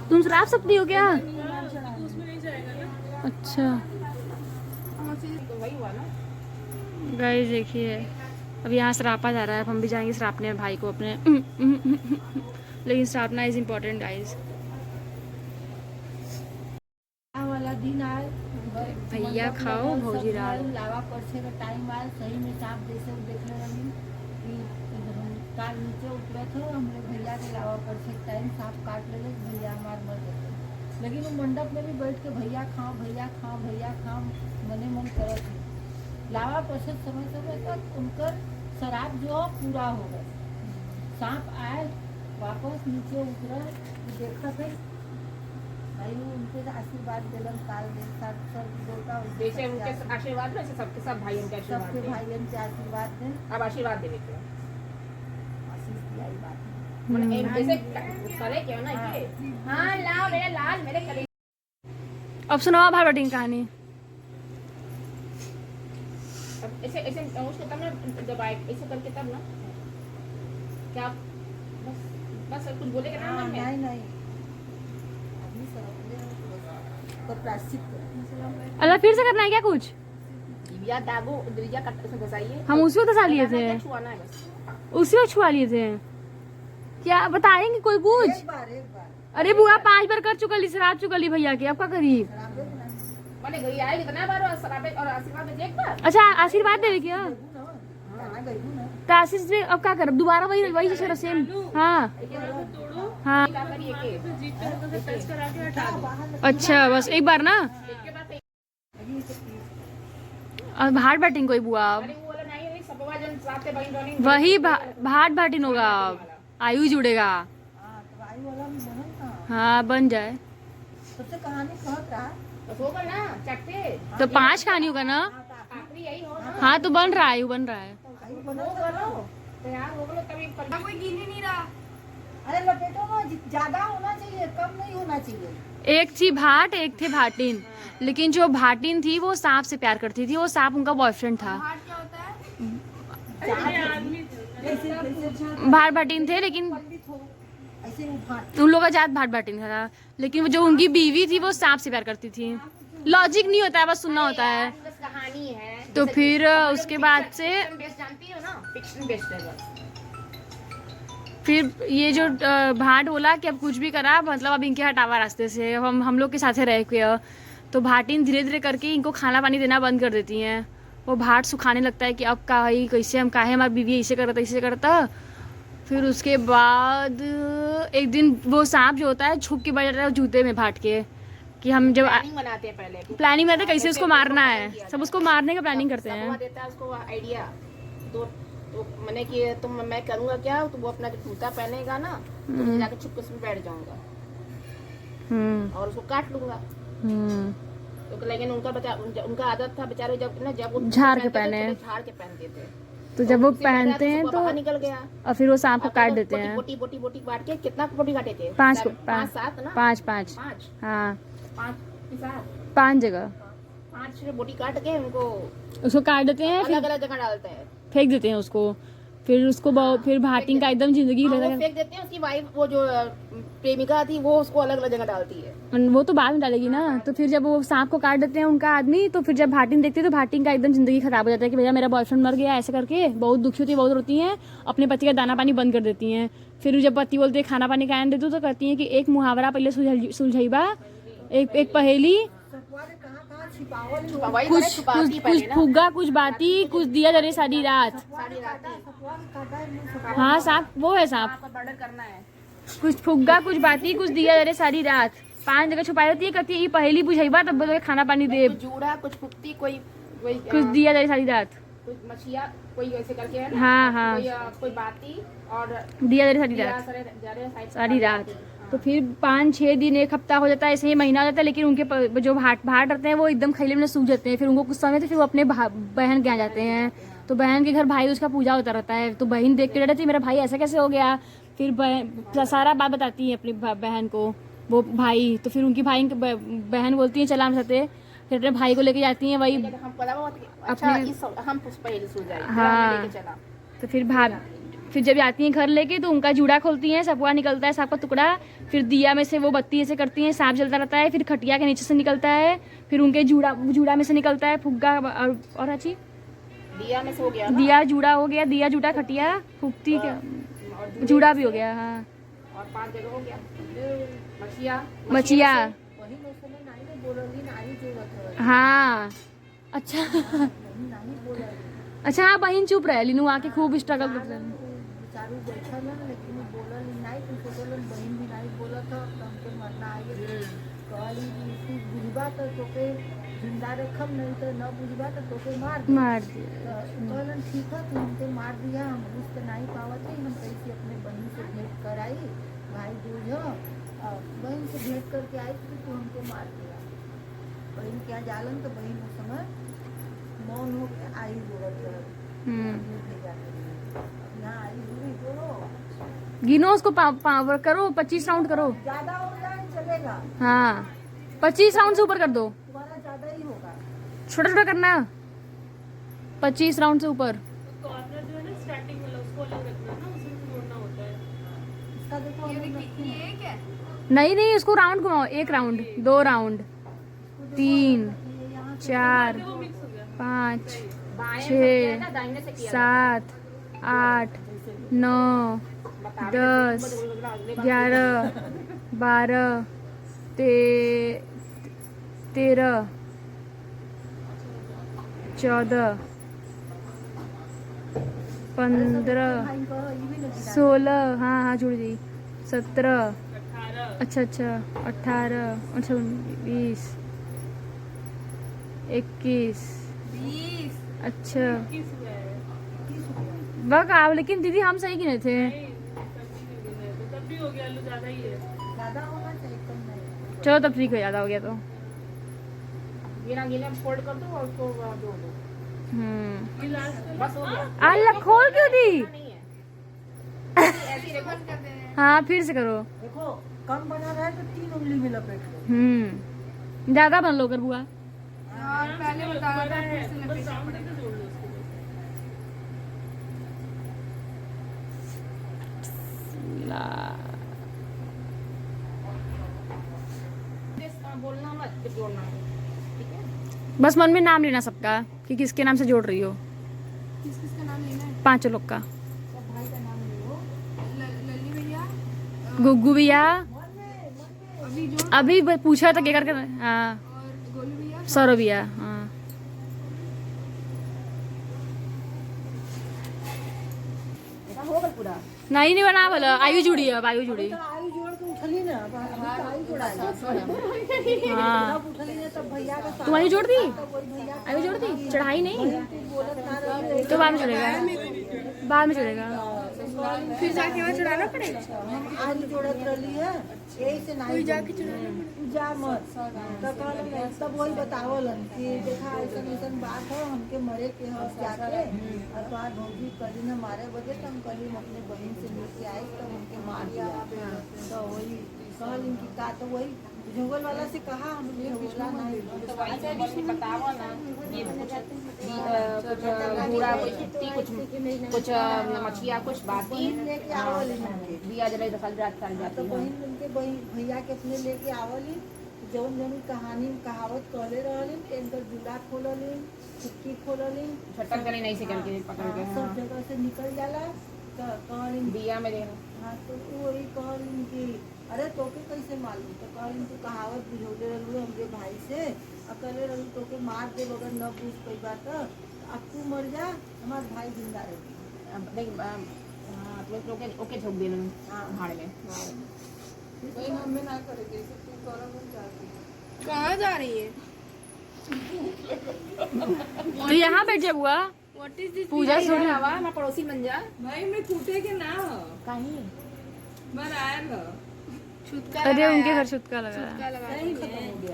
तुम शराब सकती हो क्या? अच्छा तो वही हुआ ना। गाइस देखिए अब यहाँ सरापा जा रहा है, अब हम भी जाएंगे सरापने भाई को अपने लेकिन सरापना इज इम्पोर्टेंट गाइस। वाला दिन आए भैया भैया खाओ भौजी राल। लावा परसे का टाइम आया, सही में सांप जैसे देखने लगी कि काल नीचे उतरे थे हम लोग, भैया के लावा परसे का टाइम सांप काट ले, भैया हमार मर गए। लेकिन वो मंडप में भी बैठ के भैया खाओ भैया खाओ भैया खाओ मने मन करत है। लावा परसे समय समय तक उनकर शराब जो पूरा हो गया। सांप आए वापस नीचे उतरा, देखा थे भाई उनके आशीर्वाद दिलन काल दे सब बोलता जैसे उनके आशीर्वाद में सबके सब भाइयों के आशीर्वाद सबके दें। भाइयों के आशीर्वाद दें, अब आशीर्वाद देवे के आशीष दिया ही बात मतलब एक जैसे करे क्यों ना ये हाँ लाओ मेरा लाल मेरे कले। अब सुनाओ भाई बटिंग कहानी। अब ऐसे ऐसे उसको तब ना जब आए ऐसे करके तब ना क्या बस बस कुछ बोलेगा ना मन में नहीं नहीं अभी सब तो प्रायश्चित करें। अल्लाह फिर से करना है क्या कुछ? या दागो दिया कट से घुसाइए। हम उसी वक्त छुआ लिए थे, छुआना है बस। उसी वक्त छुआ लिए थे। क्या बताएंगे कोई कुछ? एक बार अरे बुआ 5 बार कर चुकली, शराब चुकली भैया की, अब क्या करी? शराबे में नहीं मैंने गई आए कितना बार और शराबे और आशीर्वाद दे एक बार। अच्छा आशीर्वाद देवे क्या? कहाँ गई हूँ ना तो आशीष में अब क्या कर, दोबारा वही वही चीज सेम। हाँ हाँ क्या करिए के अच्छा बस एक बार ना। एक के बाद और भाट बैटिंग कोई बुआ अब अरे वो वाला नहीं है सबवा जन साथ से बहन बनी वही भाट भाटिन होगा, अब आयु जुड़ेगा। हाँ तो भाई वाला भी बनल ना हाँ बन जाए सबसे कहानी कहत रहा बस होगा ना चट्टे तो 5 कहानी होगा ना। आखिरी यही हो ना हाँ तो बन रहा है, आयु बन रहा है। आयु बनल हो गलो तैयार हो गलो तभी कोई गिन ही नहीं रहा। अरे लपेटो ना ज्यादा होना चाहिए कम नहीं होना चाहिए। एक थी भाट एक थे भाटिन, लेकिन जो भाटिन थी वो सांप से प्यार करती थी, वो सांप उनका बॉयफ्रेंड था। हार्ट क्या होता है? भाट भाटिन थे लेकिन पंडित हो ऐसे उठा उन लोगों का जात भाट भाटिन था, लेकिन वो जो उनकी बीवी थी वो सांप से प्यार करती थी। लॉजिक नहीं होता है, बस सुनना होता है। बस कहानी है तो फिर उसके बाद से बेस जानती हो ना फिक्शन बेस्ड है बस। फिर ये जो भाट बोला कि अब कुछ भी करा मतलब अब इनके हटावा रास्ते से, हम लोग के साथ रह के। तो भाटिन धीरे धीरे करके इनको खाना पानी देना बंद कर देती हैं। वो भाट सुखाने लगता है कि अब का है कैसे हम काहे हमारी बीवी ऐसे करता। फिर उसके बाद एक दिन वो सांप जो होता है छुप के बैठ जाता है जूते में भाट के, कि हम जब प्लानिंग बनाते हैं पहले प्लानिंग करते हैं कैसे उसको मारना है, सब उसको मारने का प्लानिंग करते सबवा हैं। देता है उसको आइडिया तो मैंने कि तुम मैं करूँगा क्या तो वो अपना जूता पहनेगा ना तो मैं जाके छुपके उसमें बैठ जाऊंगा और उसको काट लूंगा। तो लेकिन उनका आदत था बेचारे जब वो झाड़ के पहनते थे, पहने। तो झाड़ के पहनते थे। तो जब वो उसी में पहनते हैं वो तो बाहर निकल गया और फिर वो सांप को काट देते हैं। बोटी बोटी बोटी काट के कितना बोटी काटे थे 5 पाँच सात ना 5 पाँच हाँ 5 सात 5 जगह 5 बोटी काट के उनको उसको काट देते हैं, अलग अलग जगह डालते हैं। फेंक देते हैं उसको। फिर उसको फिर भाटिन का एकदम जिंदगी हाँ, वो लगा। फेंक देते हैं। उसकी वाइफ वो जो प्रेमिका थी वो उसको अलग अलग जगह डालती है। वो तो बाद में डालेगी ना। तो फिर जब वो सांप को काट देते हैं उनका आदमी, तो फिर जब भाटिन देखती है तो भाटिन का एकदम जिंदगी खराब हो जाता है कि भैया मेरा बॉयफ्रेंड मर गया ऐसे करके। बहुत दुखी होती है, बहुत रोती हैं, अपने पति का दाना पानी बंद कर देती हैं। फिर जब पति बोलते हैं खाना पानी का दे दो तो कहती हैं कि एक मुहावरा पहले सुलझाइबा, एक पहेली, कहाँ छिपावल वही तो कुछ छुपाती कुछ पहले कुछ ना फुग्गा कुछ बाती कुछ दिया जरे सारी रात। सारी रात हाँ सांप वो है सांप। आपको मर्डर करना है। कुछ फुग्गा कुछ बाती कुछ दिया जरे सारी रात, 5 जगह छुपाई होती है। कहती है ये पहेली बुझाइबा तब बोलोगे खाना पानी दे, कुछ जूड़ा कुछ फुकती कोई कुछ दिया जरे सारी रात। कुछ मछिया कोई ऐसे करके है ना। हाँ हाँ कोई बाती और दिया जरे सारी दिया रात सारे सारी रात। तो फिर 5-6 दिन 1 हफ्ता हो जाता है, ऐसे ही महीना हो जाता है। लेकिन उनके जो भाट रहते हैं वो एकदम खैले में सूख जाते हैं। फिर उनको कुछ समय तो फिर वो अपने बहन के यहाँ जाते हैं। तो बहन के घर भाई उसका पूजा होता रहता है। तो बहन देख के डरती है मेरा भाई ऐसा कैसे हो गया। फिर सारा बात बताती है अपनी बहन को वो भाई। तो फिर उनकी बहन बोलती है चला हम साथे। फिर अपने भाई को लेके जाती हैं वही हम अच्छा हम पहले सो जाए। हाँ। चला तो फिर जब जाती हैं घर लेके तो उनका जूड़ा खोलती हैं, सपुआ निकलता है सांप का टुकड़ा। फिर दिया में से वो बत्ती ऐसे करती हैं, सांप जलता रहता है। फिर खटिया के नीचे से निकलता है, फिर उनके जूड़ा में से निकलता है फुग्गा और अच्छी दिया में से हो गया ना? दिया जूड़ा हो गया, दिया जूड़ा खटिया फुकती और जूड़ा भी हो गया। हाँ और 5 जगह हो गया मछिया मचिया वही मौसम में नहीं बोलली नाही जोड़त है हाँ अच्छा नहीं बोलली अच्छा हाँ बहन चुप रहे लीनू आके खूब स्ट्रगल कर रहे बेचारू बैठल है लेकिन वो बोलली नहीं तुमको बोलन बहन भी नहीं बोला था तो हमके मरना आइए कहली कि तू बुझबा तो तोके जिंदा रखम नहीं तो न बुझबा तो तोके मार दे दिया कहलन ठीक है तू हमके मार दिया हम बुझ तो नहीं पावत है हम कैसे अपने बहन से भेंट कराई भाई दूज बहन से भेंट करके आई तो तू हमको मार दिया बहन क्या जालन तो बहन उस समय मौन हो के आई जोड़त यहाँ आई हुई जोड़ो गिनो उसको पावर करो 25 राउंड करो ज्यादा हो जाए चलेगा हाँ 25 राउंड से ऊपर कर दो तुम्हारा ज्यादा ही होगा छोटा छोटा करना 25 राउंड से ऊपर कॉर्नर जो है ना स्टार्टिंग वाला उसको अलग रखना है ना उसमें जोड़ना होता है। इसका देखो ये देखिए ये क्या नहीं उसको राउंड घुमाओ 1 राउंड 2 राउंड 3 4 5 6 7 8 9 10 11 12 13 14 15 16 हाँ जुड़ गई 17 अच्छा 18 अच्छा 20 21 अच्छा बक आओ लेकिन दीदी हम सही गिने थे तब भी हो गया आलू ज्यादा ही है। ज्यादा होना चाहिए कम नहीं चलो तब ठीक है ज्यादा हो गया तो गिना गिना फोल्ड कर दो और उसको जोड़ दो ये लास्ट बस हो गया अल्लाह खोल क्यों दी नहीं है ऐसे ही देखो हाँ फिर से करो देखो कम बना रहा है तो 3 उंगली में लपेट लो ज्यादा बन लो कर बुआ और पहले बताया था फिर से लपेटना पड़ेगा। जोड़ लो उसको। बोलना मत फिर जोड़ना ठीक है। बस मन में नाम लेना सबका कि किसके नाम से जोड़ रही हो किस किस का नाम लेना है? 5 लोग का सब भाई का नाम लो लल्ली भैया गुग्गू भैया अभी जो अभी पूछा था क्या करके हाँ और गोलू भैया सौरभ भैया हाँ ऐसा होगा पूरा नहीं बना बोला आयु जुड़ी है अब आयु जुड़ी तो आई जोड़ के उठली ना अब तो आई जोड़ा हाँ तब उठली ना तब भैया का तुम आयु जोड़ दी तब वही भैया आयु जोड़ दी चढ़ाई नहीं तू बोलत ना रही तो बाद में चढ़ेगा बाद में चढ़ेगा फिर जाके वहाँ चढ़ाना पड़ेगा। हम आज जोड़त रही है यही से नहीं जाके तू जा मत तो कहलन तब वही बतावलन कि देखा ऐसा ऐसा बात है हमके मरे के है जाके और तोहार भौजी कली न मारे बजे तो हम कली अपने बहन से लेके आए तो हमके मार दिया तो वही कहलिन कि का तो वही जंगल वाला से कहा हमने बोला नहीं तो वही से भी बताओ ना ये कुछ बूढ़ा कुछ चिट्टी कुछ मछिया कुछ बाती लेके आवलिन हमके दिया जले 10 साल तो जाती है। बहन उनके भैया के अपने लेके आवलिन जौन जौन कहानी में कहावत कहले रहलिन कि इनकर जूड़ा खोललिन चुटकी खोललिन छटक गली नहीं से करके पकड़ के सब जगह से निकल जाला तो कहलिन दिया में देना हाँ तो वही कहलिन कि अरे तोके कैसे मालूम तो कहलिन तू कहावत बुझौले रहलू हमरे भाई से अकेले रहलू तोके मार दे अगर न पूछ कोई बात अब तू मर जा हमार भाई जिंदा रही अब देख हाँ तो ओके ओके झोंक देना भाड़ में वही हमें ना करेंगे इसे तू करो हम चाहते हैं। कहाँ जा रही है? तो यहाँ बैठ जा बुआ व्हाट इज दिस? पूजा सुन हवा मैं पड़ोसी बन जा भाई मैं टूटे के ना कहीं मैं आया ना छुटका अरे उनके घर छुटका लगा है। लगा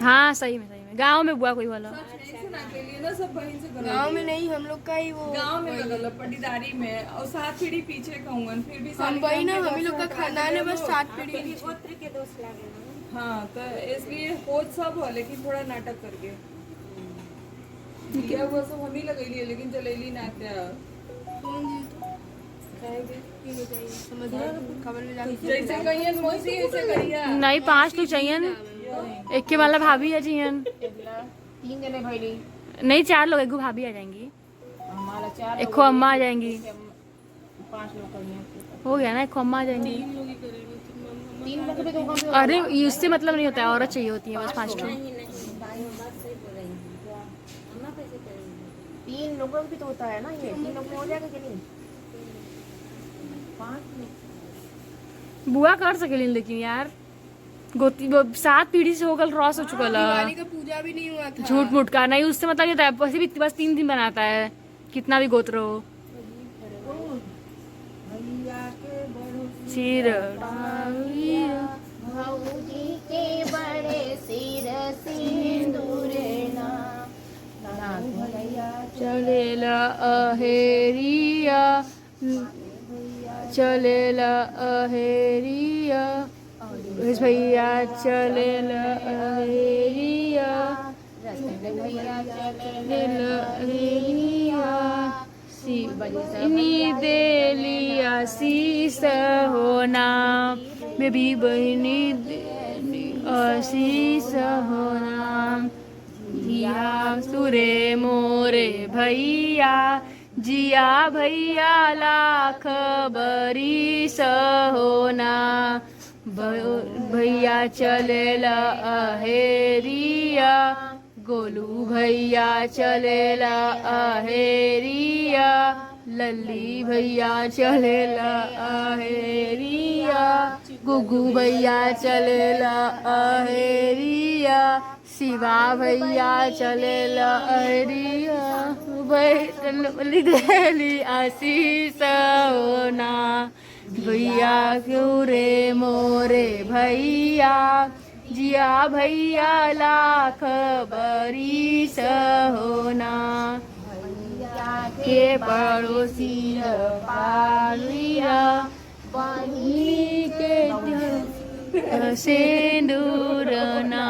हाँ सही में गाँव में बुआ कोई वाला नहीं सुना के लिए ना सब बहन से गला गाँव में नहीं हम लोग का ही वो गांव में लगल पटीदारी में और 7 पीढ़ी पीछे कहूँगन फिर भी हम वही ना हम ही लोग का खानदान है बस 7 पीढ़ी हाँ तो इसलिए होत सब हो लेकिन थोड़ा नाटक करके दिया वो सब हम ही लगैली है लेकिन जलेली ना त्या समझ खबर में जाके जैसे कहियन मौसी ऐसे करिया नहीं 5 लोग चाहिए एक के वाला भाभी है चाहिए 3 जने भइली नहीं 4 लोग एक भाभी आ जाएंगी हमारा 4 एक खो अम्मा आ जाएंगी 5 लोग करिए हो गया ना एक खो अम्मा आ जाएंगी 3 लोग भी तो कम से अरे इससे मतलब नहीं होता है औरत चाहिए होती है बस 5 लोग 3 लोगों का भी तो होता है ना, ये 3 लोग में हो जाएगा कि नहीं? 5 बुआ कर सकेली लेकिन यार गोती 7 पीढ़ी से होकर क्रॉस हो चुका दिवाली का पूजा भी नहीं हुआ था। झूठ मूठ का नहीं, उससे मतलब ये वैसे भी बस 3 दिन बनाता है, कितना भी गोत्र हो। भैया के बड़ो सिर भाऊजी के बड़े सिर सिंदूर ना, भैया चलेला अहेरिया, चलेला अहेरिया, भैया चलेला अहेरिया, भैया चलेला अहेरिया, शिवनी देलिया शीस होना, बेबी बहनी देली आशीष होना, जिया सुरे मोरे भैया, जिया भैया लाख बरिस होना, भैया चलेला अहेरिया, गोलू भैया चलेला अहेरिया, लल्ली भैया चलेला अहेरिया, गुगू भैया चलेला अहेरिया, शिवा भैया चलेला अहेरिया, बैठली देली आशीष होना, भैया क्यों रे मोरे भैया, जिया भैया लाख बरिस होना, के पड़ोसी पालिया, बनी के सिंदूरना।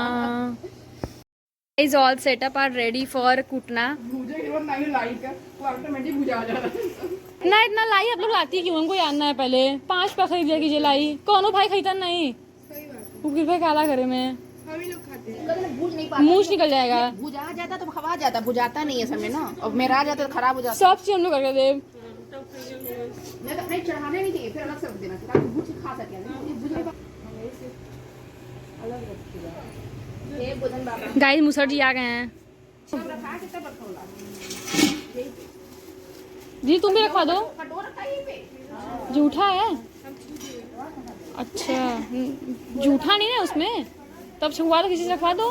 Is all set up are ready for कुटना। भूजे के बाद नहीं लाई का, वो ऑटोमेटिक भुजा जाता है। ना इतना लाई आप लोग लाती क्यों, हमको जानना है पहले। 5 पर खरीद लिया कीजिए लाई, कौनो भाई खरीदा नहीं, सही बात है, वो कृपया काला करे मैं हम ही लोग खाते हैं। भूज नहीं पाते, मुंह निकल जाएगा। भुजा जाता तो खवा जाता, भुजाता नहीं है समय ना, और मेरा जाता तो खराब हो जाता। सब चीज हम लोग करके दे। मैं तो अपने चढ़ाने नहीं चाहिए, फिर अलग से रख देना चाहिए ताकि भूज खा सके। भूज नहीं अलग रखिएगा। ये भोजन बाबा गाइस मुसर जी आ गए हैं। सब रखा है, कितना रखोला जी तुम भी रखवा दो, कटोरा रखा है ये पे। जूठा है। अच्छा जूठा नहीं ना उसमें, तब छुआ दो, किसी से रखवा दो।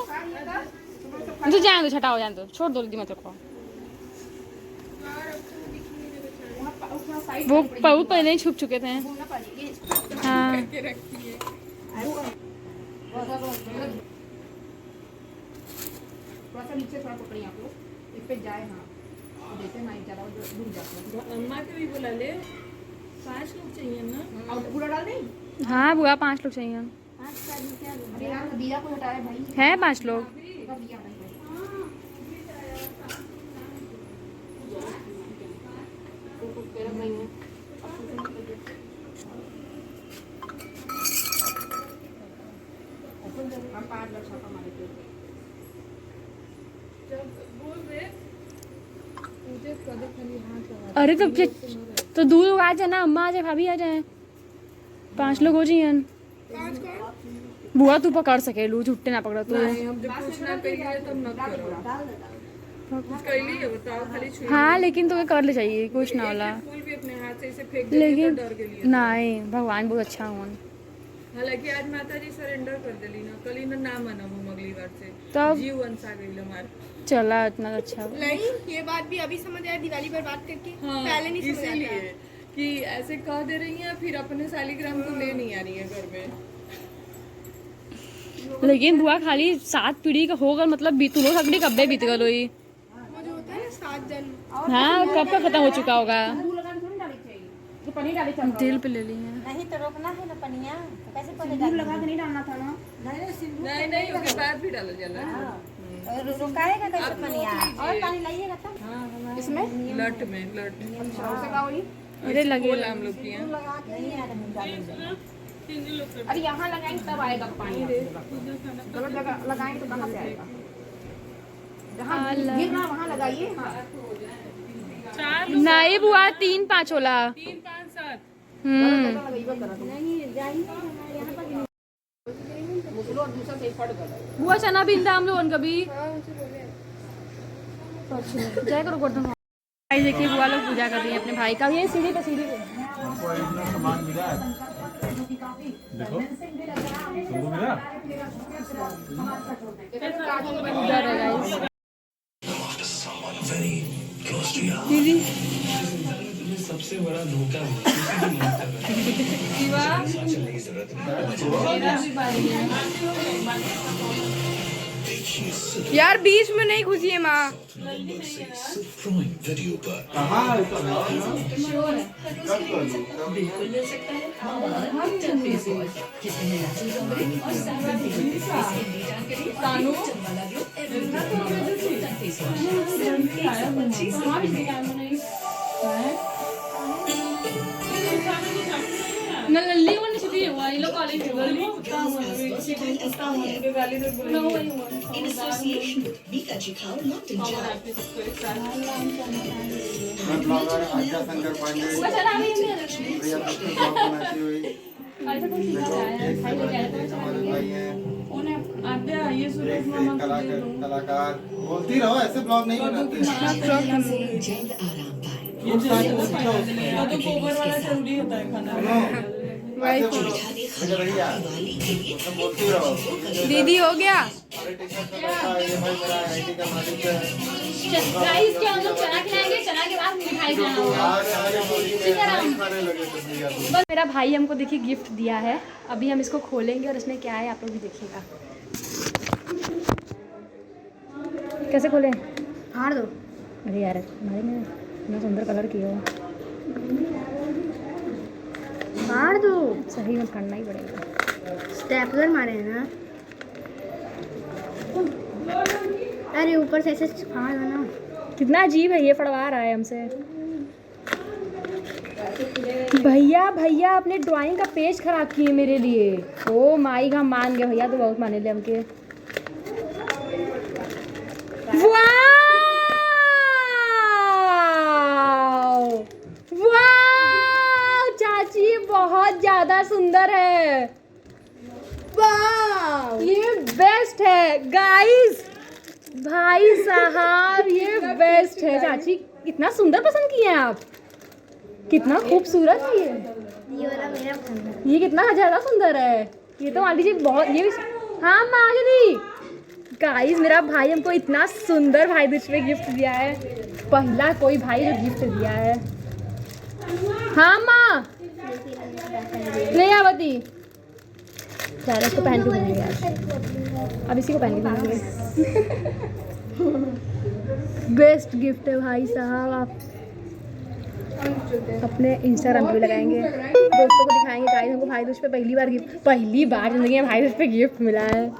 तो जाने दो, छटाओ जाने दो, छोड़ दो दीदी मत रखो। वो बहुत पहले ही छुप चुके थे। हाँ थोड़ा सा नीचे थोड़ा पकड़िए आप लोग, इस पे जाए। हाँ जैसे ना ज्यादा डूब जाते हैं। अम्मा के भी बुला ले, 5 लोग चाहिए ना। और पूरा डाल दें। हाँ बुआ 5 लोग चाहिए। अरे यार दीदा को हटाया भाई, है 5 लोग। दिया भाई हम 5 लोग छापा मारे थे। अरे तो दूर लोग आ जाए ना, अम्मा आ जाए, भाभी आ जाए, 5 लोग हो जाइए। बुआ तू पकड़ सके लू, झुट्टे ना पकड़ा तू। नहीं, हम जब कुछ ना करिए तब मत करो। कुछ कर ली है बताओ, खाली छुई। हाँ लेकिन तुम्हें कर ले चाहिए, कुछ ना होला। फूल भी अपने हाथ से ऐसे फेंक देती लेकिन तो डर के लिए। नहीं, भगवान बहुत अच्छा हुआ। हालांकि आज माता जी सरेंडर कर देली ना, कल ही ना माना हम अगली बार से तब जीव वंश आ गई हमारे। चला इतना अच्छा हुआ। नहीं, ये बात भी अभी समझ आया दिवाली पर बात करके। हाँ, पहले नहीं समझ इसीलिए आया कि ऐसे कह दे रही हैं, फिर अपने सालिग्राम को ले नहीं आ रही है घर में। लेकिन बुआ खाली 7 पीढ़ी का होगा, मतलब बीत लोग अगली कब्बे बीत गई। वो जो होता है ना 7 जन्म। हाँ कब का खत्म हो चुका होगा। दूध लगाने थोड़ी डाली चाहिए, ये पनीर डाली चाहिए। दिल पे ले ली है। नहीं तो रोकना है ना पनिया, तो कैसे पहले दूध लगा के नहीं डालना था ना। नहीं सिंदूर नहीं नहीं, उसके बाद भी डाला जाला। रुकाएगा कैसे आप पनिया, रोक लीजिए। और पानी लाइएगा तब। इसमें लट में लट से का होई। अरे लगे फूल हम लोग की हैं। लगा के नहीं आ रहे डालेंगे। अरे यहाँ लगाएंगे तब आएगा पानी। गलत जगह लगाएंगे तो कहाँ से आएगा। जहाँ गिर रहा वहाँ लगाइए। हाँ नहीं बुआ 3-5 होला। 3 5 7 लगाइए करा तो नहीं जाइए यहाँ पर मुसलो और दूसरा से फट गया। बुआ चना बिंदा हम लोगों कभी जय करो गोवर्धन। भाई देखिए बुआ लोग पूजा कर रही है अपने भाई का। ये सीढ़ी पे हमको इतना सामान मिला है। देखो तुमको मिला? उधर है गाइस। दीदी सबसे बड़ा धोखा है। यार बीच में नहीं घुसी है माँ। ना लल्ली को नहीं छुट्टी हुआ ये लोग कॉलेज में लल्ली In association with Mika Chikau, locked in jail. मैं ब्लॉगर आज्ञा शंकर पांडे, प्रिया दत्त ब्लॉग बनाती हुई। देखो एक से बड़े एक हमारे भाई हैं, एक से कलाकार। बोलती रहो, ऐसे ब्लॉग नहीं बनाते। Jai Aram Bhai. तो गोबर वाला जरूरी होता है खाना। ऐसे बोलो, मुझे भैया, तुम बोलती रहो। दीदी हो गया। अरे टिकट का पैसा, ये भाई मेरा आईटी का मालिक है। गाइस क्या हम लोग चना खिलाएंगे, चना के बाद मिठाई खाना होगा। आज हमारे बोली में लाइक मारने लगे थे भैया तो। बस मेरा भाई हमको देखिए गिफ्ट दिया है, अभी हम इसको खोलेंगे और इसमें क्या है आप लोग भी देखिएगा। कैसे खोलें? फाड़ दो। अरे यार हमारे में इतना सुंदर कलर किया हो, फाड़ दो। सही में करना ही पड़ेगा। स्टेपलर मारे हैं ना। अरे ऊपर से ऐसे फाड़ दो ना। कितना अजीब है, ये फड़वा रहा है हमसे। भैया भैया अपने ड्राइंग का पेज खराब किए मेरे लिए। ओ माई हम मान गए भैया, तो बहुत माने ले हमके। वाओ वाओ चाची बहुत ज्यादा सुंदर है। वाओ ये बेस्ट है गाइस। भाई साहब ये बेस्ट है। चाची कितना सुंदर पसंद किए हैं आप, कितना खूबसूरत है ये वाला मेरा पसंद है। ये कितना ज़्यादा सुंदर है। ये तो मान लीजिए बहुत, ये भी हाँ माधुरी। गाइस मेरा भाई हमको इतना सुंदर भाई दूज पे गिफ्ट दिया है, पहला कोई भाई जो गिफ्ट दिया है। हाँ माँ ले आवती ज़्यादा इसको पहन के घूमेंगे यार, अब इसी को पहन के घूमेंगे। बेस्ट गिफ्ट है भाई साहब। आप अपने इंस्टाग्राम पे भी लगाएंगे, दोस्तों को दिखाएंगे गाइस हमको भाई दूज पे पहली बार ज़िंदगी में भाई दूज पे गिफ्ट मिला है।